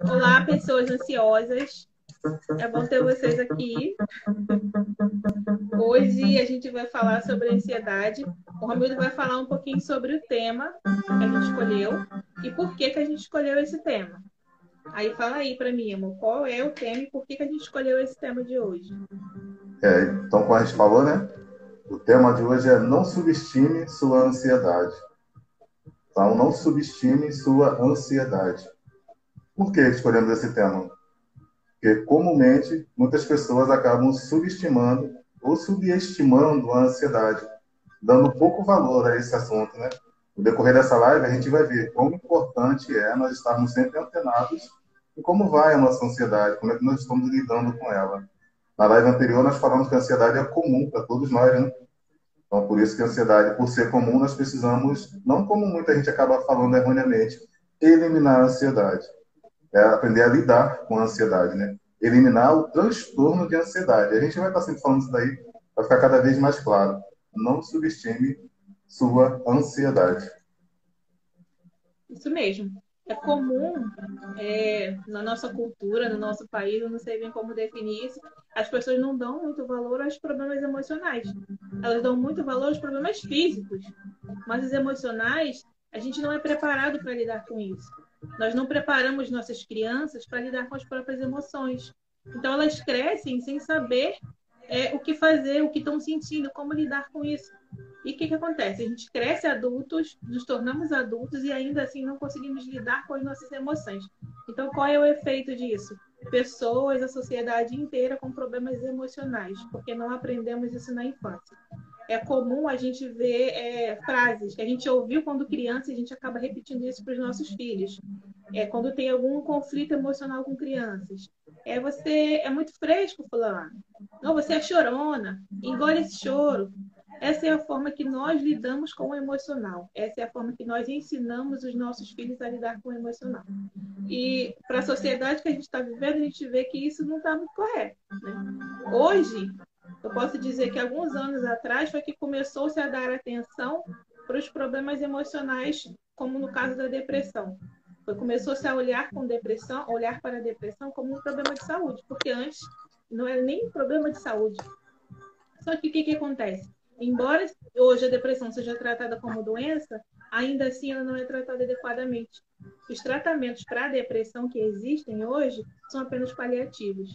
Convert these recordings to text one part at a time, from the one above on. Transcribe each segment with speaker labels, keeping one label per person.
Speaker 1: Olá, pessoas ansiosas. É bom ter vocês aqui. Hoje a gente vai falar sobre ansiedade. O Romildo vai falar um pouquinho sobre o tema que a gente escolheu e por que que a gente escolheu esse tema. Aí fala aí para mim, amor, qual é o tema e por que que a gente escolheu esse tema de hoje?
Speaker 2: Então, como a gente falou, né? O tema de hoje é não subestime sua ansiedade. Então, não subestime sua ansiedade. Por que escolhemos esse tema? Porque, comumente, muitas pessoas acabam subestimando ou subestimando a ansiedade, dando pouco valor a esse assunto, né? No decorrer dessa live, a gente vai ver quão importante é nós estarmos sempre antenados em como vai a nossa ansiedade, como é que nós estamos lidando com ela. Na live anterior, nós falamos que a ansiedade é comum para todos nós, né? Então, por isso que a ansiedade, por ser comum, nós precisamos, não como muita gente acaba falando erroneamente, eliminar a ansiedade. É aprender a lidar com a ansiedade, né? Eliminar o transtorno de ansiedade. A gente vai estar sempre falando isso daí, para ficar cada vez mais claro. Não subestime sua ansiedade.
Speaker 1: Isso mesmo. É comum na nossa cultura, no nosso país, eu não sei bem como definir isso, as pessoas não dão muito valor aos problemas emocionais. Elas dão muito valor aos problemas físicos, mas os emocionais, a gente não é preparado para lidar com isso. Nós não preparamos nossas crianças para lidar com as próprias emoções. Então, elas crescem sem saber o que fazer, o que estão sentindo, como lidar com isso. E o que acontece? A gente cresce adultos, nos tornamos adultos e ainda assim não conseguimos lidar com as nossas emoções. Então, qual é o efeito disso? Pessoas, a sociedade inteira com problemas emocionais, porque não aprendemos isso na infância. É comum a gente ver frases que a gente ouviu quando criança e a gente acaba repetindo isso para os nossos filhos. Quando tem algum conflito emocional com crianças. Você é muito fresco, fulano. Não, você é chorona. Engole esse choro. Essa é a forma que nós lidamos com o emocional. Essa é a forma que nós ensinamos os nossos filhos a lidar com o emocional. E para a sociedade que a gente está vivendo, a gente vê que isso não está muito correto. Né? Hoje, eu posso dizer que alguns anos atrás foi que começou-se a dar atenção para os problemas emocionais, como no caso da depressão. Começou-se a olhar com depressão, olhar para a depressão como um problema de saúde, porque antes não era nem um problema de saúde. Só que o que acontece? Embora hoje a depressão seja tratada como doença, ainda assim ela não é tratada adequadamente. Os tratamentos para a depressão que existem hoje são apenas paliativos.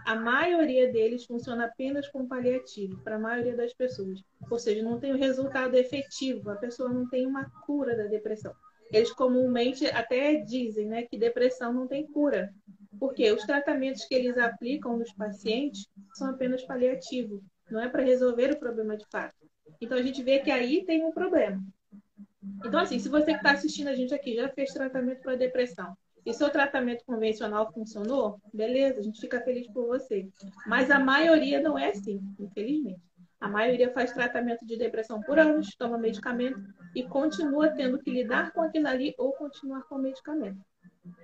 Speaker 1: A maioria deles funciona apenas com paliativo, para a maioria das pessoas. Ou seja, não tem o resultado efetivo, a pessoa não tem uma cura da depressão. Eles comumente até dizem, né, que depressão não tem cura, porque os tratamentos que eles aplicam nos pacientes são apenas paliativos, não é para resolver o problema de fato. Então a gente vê que aí tem um problema. Então, assim, se você que está assistindo a gente aqui já fez tratamento para depressão e seu tratamento convencional funcionou, beleza, a gente fica feliz por você. Mas a maioria não é assim, infelizmente. A maioria faz tratamento de depressão por anos, toma medicamento e continua tendo que lidar com aquilo ali ou continuar com o medicamento.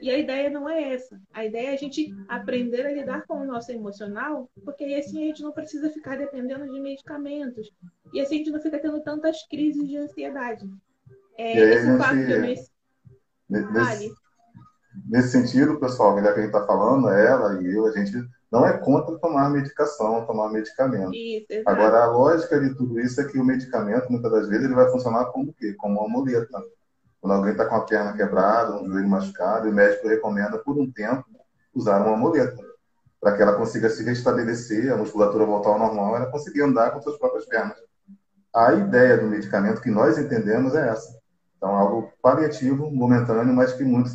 Speaker 1: E a ideia não é essa. A ideia é a gente aprender a lidar com o nosso emocional, porque aí assim a gente não precisa ficar dependendo de medicamentos. E assim a gente não fica tendo tantas crises de ansiedade.
Speaker 2: E aí
Speaker 1: Esse
Speaker 2: a
Speaker 1: fato de eu
Speaker 2: gente,
Speaker 1: mencionar.
Speaker 2: nesse,
Speaker 1: Fale.
Speaker 2: nesse sentido, pessoal, já que a gente está falando, ela e eu, a gente não é contra tomar medicação, tomar medicamento.
Speaker 1: Isso, exato.
Speaker 2: Agora, a lógica de tudo isso é que o medicamento, muitas das vezes, ele vai funcionar como o quê? Como uma muleta. Quando alguém está com a perna quebrada, um joelho machucado, e o médico recomenda, por um tempo, usar uma muleta, para que ela consiga se restabelecer, a musculatura voltar ao normal, ela conseguir andar com suas próprias pernas. A ideia do medicamento que nós entendemos é essa. Então, algo paliativo, momentâneo, mas que muitos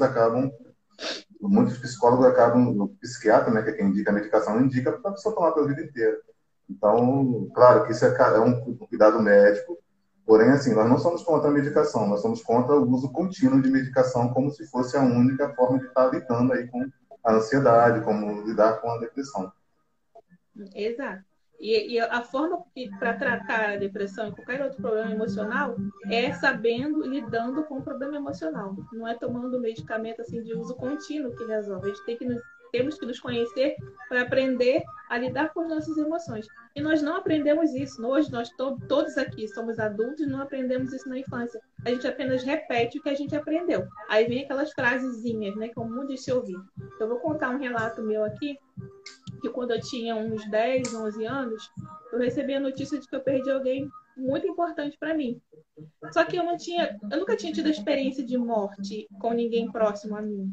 Speaker 2: psicólogos acabam, o psiquiatra, né, que é quem indica a medicação, indica para a pessoa tomar pela vida inteira. Então, claro que isso é um cuidado médico, porém, assim, nós não somos contra a medicação, nós somos contra o uso contínuo de medicação como se fosse a única forma de estar lidando aí com a ansiedade, como lidar com a depressão.
Speaker 1: Exato. E a forma para tratar a depressão e qualquer outro problema emocional é sabendo, lidando com o problema emocional. Não é tomando medicamento assim de uso contínuo que resolve. A gente tem que temos que nos conhecer para aprender a lidar com as nossas emoções. E nós não aprendemos isso. Hoje, nós todos aqui somos adultos e não aprendemos isso na infância. A gente apenas repete o que a gente aprendeu. Aí vem aquelas frasezinhas, né, comum de se ouvir. Eu vou contar um relato meu aqui, que quando eu tinha uns 10, 11 anos, eu recebi a notícia de que eu perdi alguém muito importante para mim. Só que eu nunca tinha tido a experiência de morte com ninguém próximo a mim.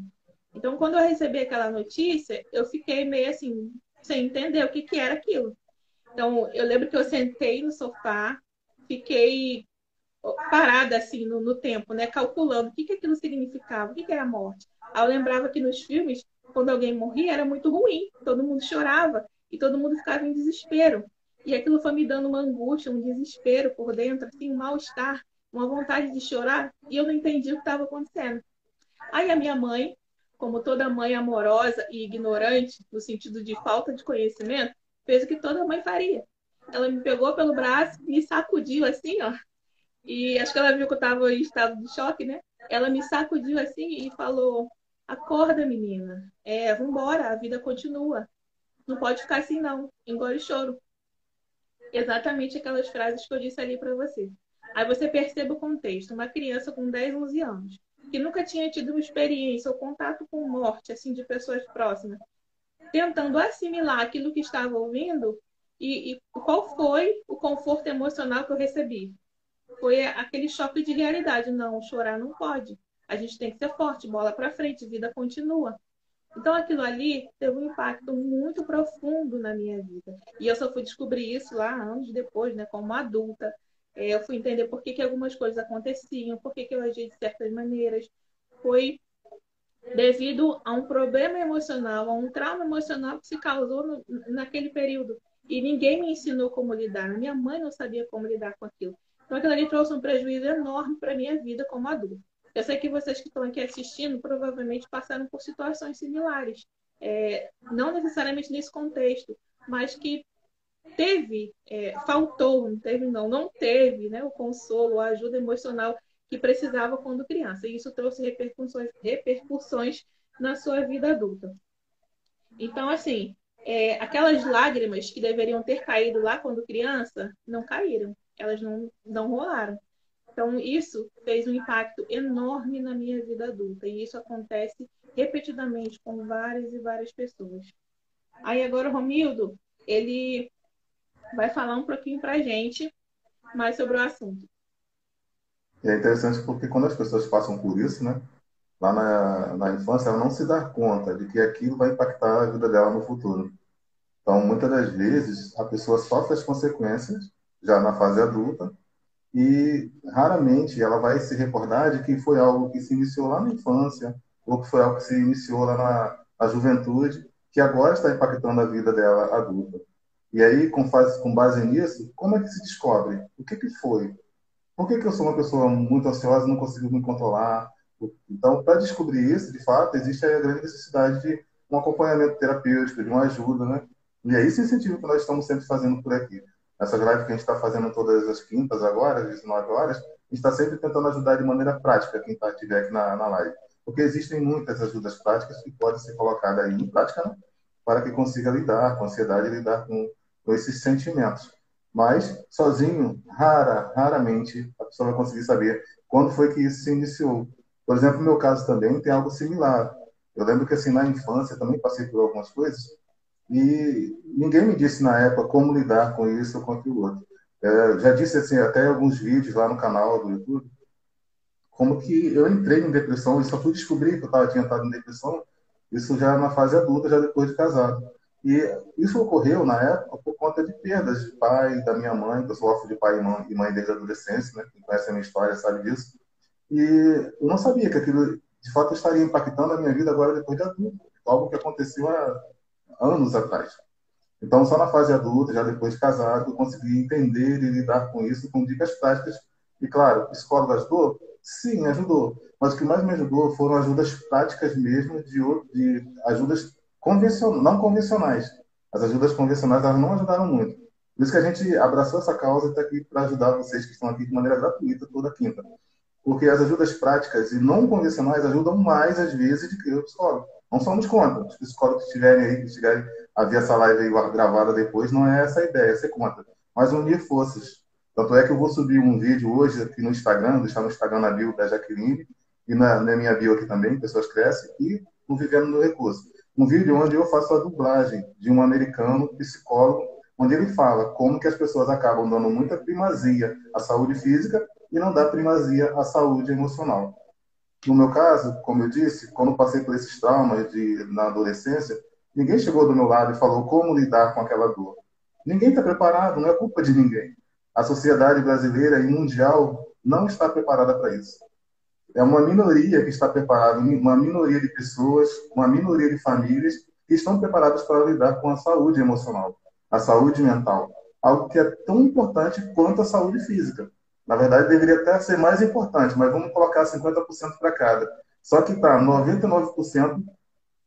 Speaker 1: Então, quando eu recebi aquela notícia, eu fiquei meio assim, sem entender o que era aquilo. Então, eu lembro que eu sentei no sofá, fiquei parada assim no tempo, né, calculando o que aquilo significava, o que era a morte. Aí eu lembrava que nos filmes, quando alguém morria, era muito ruim, todo mundo chorava e todo mundo ficava em desespero. E aquilo foi me dando uma angústia, um desespero por dentro, assim, um mal-estar, uma vontade de chorar, e eu não entendi o que estava acontecendo. Aí a minha mãe, como toda mãe amorosa e ignorante, no sentido de falta de conhecimento, fez o que toda mãe faria. Ela me pegou pelo braço, me sacudiu assim, ó, e acho que ela viu que eu estava em estado de choque, né? Ela me sacudiu assim e falou: acorda, menina. Vambora, a vida continua. Não pode ficar assim, não. Engole choro. Exatamente aquelas frases que eu disse ali para você. Aí você percebe o contexto. Uma criança com 10, 11 anos, que nunca tinha tido uma experiência ou contato com morte, assim, de pessoas próximas, tentando assimilar aquilo que estava ouvindo e qual foi o conforto emocional que eu recebi. Foi aquele choque de realidade. Não, chorar não pode. A gente tem que ser forte, bola para frente, vida continua. Então aquilo ali teve um impacto muito profundo na minha vida. E eu só fui descobrir isso lá anos depois, né, como adulta. Eu fui entender por que algumas coisas aconteciam, por que eu agia de certas maneiras. Foi devido a um problema emocional, a um trauma emocional que se causou naquele período. E ninguém me ensinou como lidar. Minha mãe não sabia como lidar com aquilo. Então aquilo ali trouxe um prejuízo enorme para a minha vida como adulta. Eu sei que vocês que estão aqui assistindo provavelmente passaram por situações similares. Não necessariamente nesse contexto, mas que faltou, não teve, né, o consolo, a ajuda emocional que precisava quando criança. E isso trouxe repercussões na sua vida adulta. Então, assim, aquelas lágrimas que deveriam ter caído lá quando criança, não caíram. Elas não rolaram. Então, isso fez um impacto enorme na minha vida adulta. E isso acontece repetidamente com várias e várias pessoas. Aí agora o Romildo, ele vai falar um pouquinho para a gente mais sobre o assunto.
Speaker 2: E é interessante porque quando as pessoas passam por isso, né, lá na infância, ela não se dá conta de que aquilo vai impactar a vida dela no futuro. Então, muitas das vezes, a pessoa sofre as consequências já na fase adulta e raramente ela vai se recordar de que foi algo que se iniciou lá na infância ou que foi algo que se iniciou lá na juventude, que agora está impactando a vida dela adulta. E aí, com base nisso, como é que se descobre? O que foi? Por que eu sou uma pessoa muito ansiosa e não consigo me controlar? Então, para descobrir isso, de fato, existe a grande necessidade de um acompanhamento terapêutico, de uma ajuda, né? E é esse incentivo que nós estamos sempre fazendo por aqui. Essas lives que a gente está fazendo todas as quintas agora, às 19 horas, a gente está sempre tentando ajudar de maneira prática quem estiver aqui na live. Porque existem muitas ajudas práticas que podem ser colocadas aí em prática, né? Para que consiga lidar com a ansiedade e lidar com esses sentimentos. Mas, sozinho, raramente a pessoa vai conseguir saber quando foi que isso se iniciou. Por exemplo, no meu caso também tem algo similar. Eu lembro que, assim, na infância também passei por algumas coisas e ninguém me disse na época como lidar com isso ou com aquilo outro. Já disse, assim, até alguns vídeos lá no canal do YouTube, como que eu entrei em depressão e só fui descobrir que eu tinha estado em depressão, isso já na fase adulta, já depois de casado. E isso ocorreu, na época, por conta de perdas de pai, da minha mãe, que eu sou órfão de pai e mãe desde a adolescência, né? Quem conhece a minha história sabe disso. E eu não sabia que aquilo, de fato, estaria impactando a minha vida agora depois de adulto. Algo que aconteceu há anos atrás. Então, só na fase adulta, já depois de casado, eu consegui entender e lidar com isso com dicas práticas. E, claro, psicólogo ajudou? Sim, ajudou. Mas o que mais me ajudou foram ajudas práticas mesmo, de ajudas não convencionais. As ajudas convencionais, elas não ajudaram muito. Por isso que a gente abraçou essa causa e está aqui para ajudar vocês que estão aqui de maneira gratuita toda quinta. Porque as ajudas práticas e não convencionais ajudam mais, às vezes, do que o psicólogo. Não somos contra. Os psicólogos que estiverem aí, que chegarem a ver essa live aí gravada depois, não é essa a ideia, é ser contra. Mas unir forças. Tanto é que eu vou subir um vídeo hoje aqui no Instagram, deixar no Instagram na bio da Jaqueline, e na minha bio aqui também, Pessoas Crescem, e no Vivendo no Recurso. Um vídeo onde eu faço a dublagem de um americano psicólogo, onde ele fala como que as pessoas acabam dando muita primazia à saúde física e não dá primazia à saúde emocional. No meu caso, como eu disse, quando passei por esses traumas na adolescência, ninguém chegou do meu lado e falou como lidar com aquela dor. Ninguém está preparado, não é culpa de ninguém. A sociedade brasileira e mundial não está preparada para isso. É uma minoria que está preparada, uma minoria de pessoas, uma minoria de famílias que estão preparadas para lidar com a saúde emocional, a saúde mental. Algo que é tão importante quanto a saúde física. Na verdade, deveria até ser mais importante, mas vamos colocar 50% para cada. Só que está 99%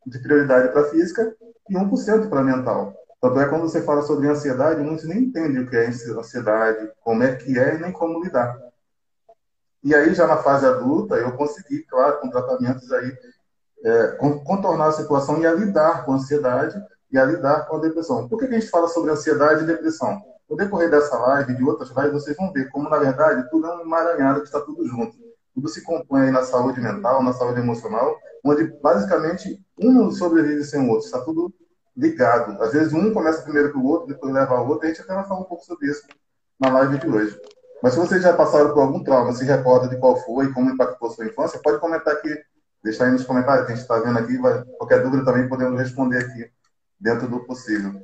Speaker 2: de prioridade para a física e 1% para a mental. Tanto é quando você fala sobre ansiedade, muitos nem entendem o que é ansiedade, como é que é e nem como lidar. E aí, já na fase adulta, eu consegui, claro, com tratamentos aí, contornar a situação e a lidar com a ansiedade e a lidar com a depressão. Por que a gente fala sobre ansiedade e depressão? No decorrer dessa live e de outras lives, vocês vão ver como, na verdade, tudo é um emaranhado que está tudo junto. Tudo se compõe aí na saúde mental, na saúde emocional, onde, basicamente, um não sobrevive sem o outro. Está tudo ligado. Às vezes, um começa primeiro que o outro, depois leva ao outro. A gente até vai falar um pouco sobre isso na live de hoje. Mas se vocês já passaram por algum trauma, se recorda de qual foi e como impactou a sua infância, pode comentar aqui, deixar aí nos comentários, que a gente está vendo aqui. Qualquer dúvida também podemos responder aqui, dentro do possível.